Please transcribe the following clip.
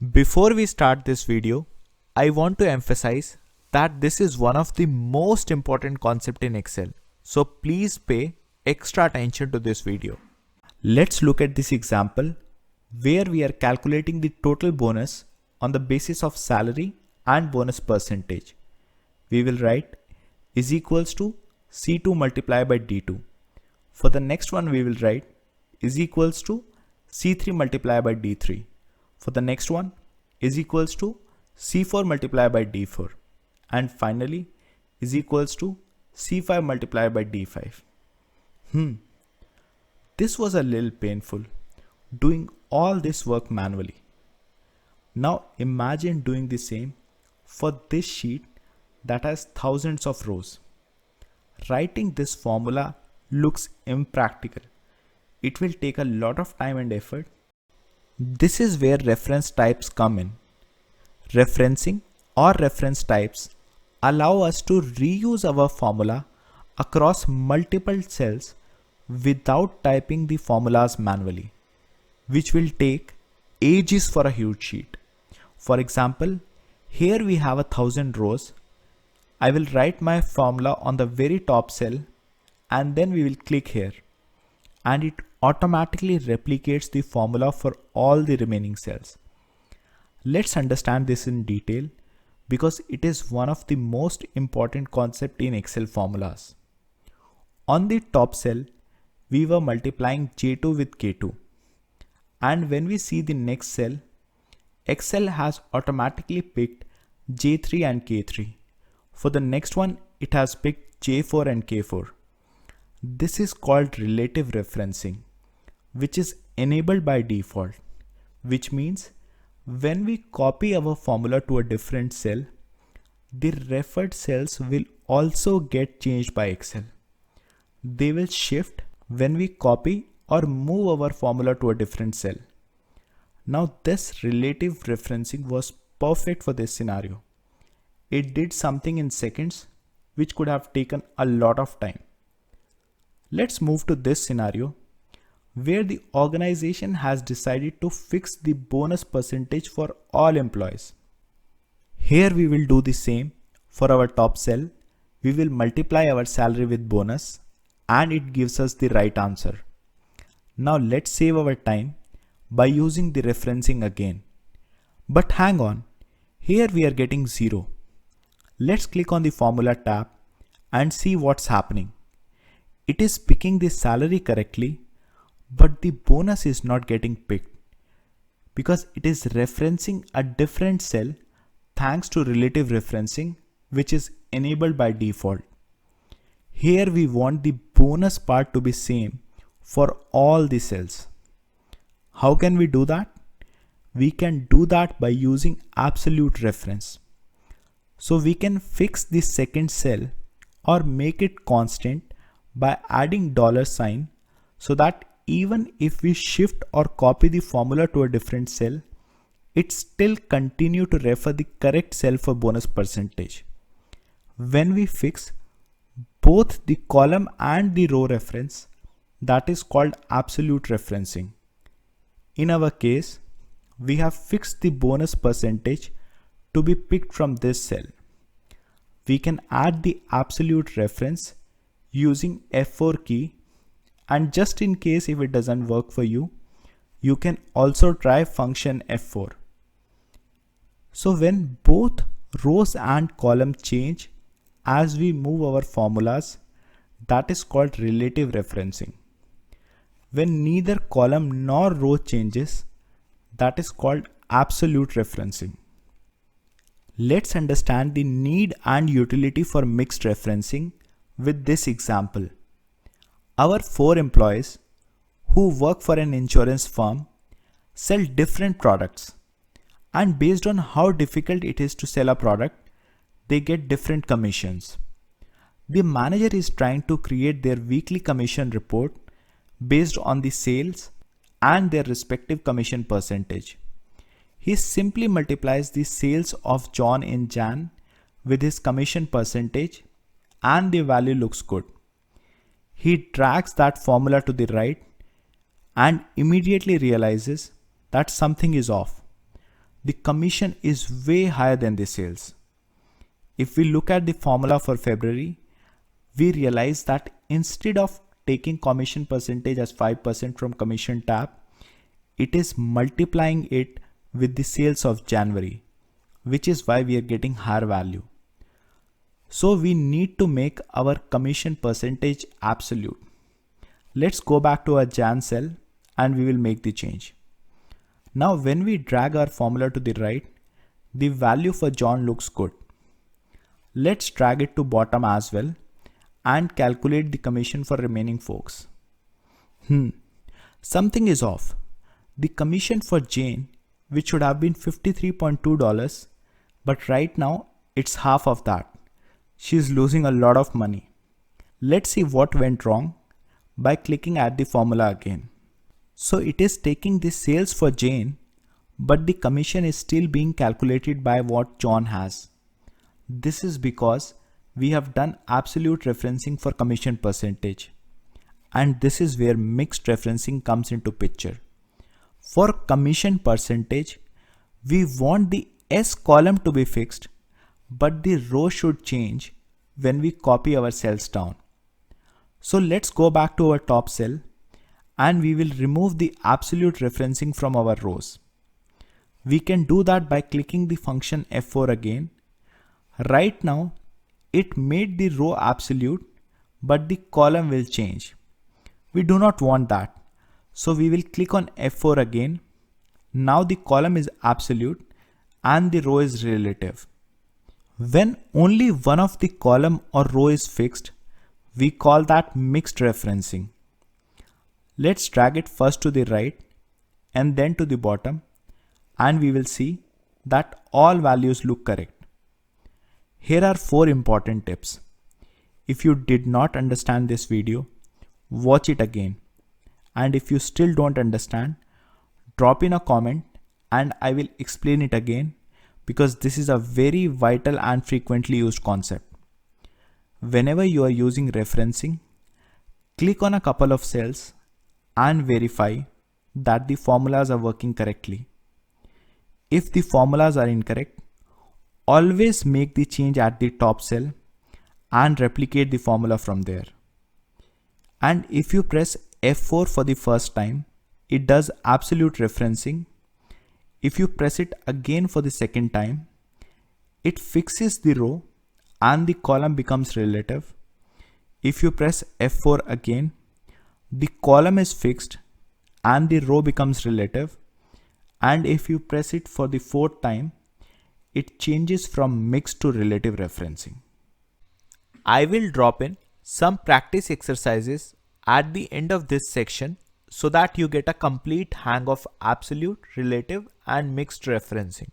Before we start this video, I want to emphasize that this is one of the most important concepts in Excel. So please pay extra attention to this video. Let's look at this example where we are calculating the total bonus on the basis of salary and bonus percentage. We will write is equals to C2 multiplied by D2. For the next one we will write is equals to C3 multiplied by D3. For the next one is equals to C4 multiplied by D4. And finally is equals to C5 multiplied by D5. This was a little painful, doing all this work manually. Now imagine doing the same for this sheet that has thousands of rows. Writing this formula looks impractical. It will take a lot of time and effort. This is where reference types come in. Referencing or reference types allow us to reuse our formula across multiple cells without typing the formulas manually, which will take ages for a huge sheet. For example, here we have 1000 rows. I will write my formula on the very top cell and then we will click here and it automatically replicates the formula for all the remaining cells. Let's understand this in detail because it is one of the most important concepts in Excel formulas. On the top cell, we were multiplying J2 with K2. And when we see the next cell, Excel has automatically picked J3 and K3. For the next one, it has picked J4 and K4. This is called relative referencing, which is enabled by default, which means when we copy our formula to a different cell, the referred cells will also get changed by Excel. They will shift when we copy or move our formula to a different cell. Now this relative referencing was perfect for this scenario. It did something in seconds, which could have taken a lot of time. Let's move to this scenario where the organization has decided to fix the bonus percentage for all employees. Here we will do the same. For our top cell, we will multiply our salary with bonus and it gives us the right answer. Now let's save our time by using the referencing again. But hang on, here we are getting 0. Let's click on the formula tab and see what's happening. It is picking the salary correctly, but the bonus is not getting picked because it is referencing a different cell thanks to relative referencing, which is enabled by default. Here we want the bonus part to be same for all the cells. How can we do that? We can do that by using absolute reference. So we can fix the second cell or make it constant by adding $sign so that even if we shift or copy the formula to a different cell, it still continue to refer the correct cell for bonus percentage. When we fix both the column and the row reference, that is called absolute referencing. In our case, we have fixed the bonus percentage to be picked from this cell. We can add the absolute reference using F4 key, and just in case if it doesn't work for you, you can also try function F4. So when both rows and column change as we move our formulas, that is called relative referencing. When neither column nor row changes, that is called absolute referencing. Let's understand the need and utility for mixed referencing with this example. Our 4 employees who work for an insurance firm sell different products, and based on how difficult it is to sell a product, they get different commissions. The manager is trying to create their weekly commission report based on the sales and their respective commission percentage. He simply multiplies the sales of John in Jan with his commission percentage and the value looks good. He drags that formula to the right and immediately realizes that something is off. the commission is way higher than the sales. If we look at the formula for February, we realize that instead of taking commission percentage as 5% from commission tab, it is multiplying it with the sales of January, which is why we are getting higher value. So we need to make our commission percentage absolute. Let's go back to our Jan cell and we will make the change. Now when we drag our formula to the right, the value for John looks good. Let's drag it to bottom as well and calculate the commission for remaining folks. Something is off. The commission for Jane, which should have been $53.2, but right now it's half of that. She's losing a lot of money. Let's see what went wrong by clicking at the formula again. So it is taking the sales for Jane, but the commission is still being calculated by what John has. This is because we have done absolute referencing for commission percentage. And this is where mixed referencing comes into picture. For commission percentage, we want the S column to be fixed, but the row should change when we copy our cells down. So let's go back to our top cell and we will remove the absolute referencing from our rows. We can do that by clicking the function F4 again. Right now, it made the row absolute, but the column will change. We do not want that. So we will click on F4 again. Now the column is absolute and the row is relative. When only one of the column or row is fixed, we call that mixed referencing. Let's drag it first to the right and then to the bottom, and we will see that all values look correct. Here are 4 important tips. If you did not understand this video, watch it again. And if you still don't understand, drop in a comment and I will explain it again, because this is a very vital and frequently used concept. Whenever you are using referencing, click on a couple of cells and verify that the formulas are working correctly. If the formulas are incorrect, always make the change at the top cell and replicate the formula from there. And if you press F4 for the first time, it does absolute referencing. If you press it again for the second time, it fixes the row and the column becomes relative. If you press F4 again, the column is fixed and the row becomes relative. And if you press it for the 4th time, it changes from mixed to relative referencing. I will drop in some practice exercises at the end of this section so that you get a complete hang of absolute, relative and mixed referencing.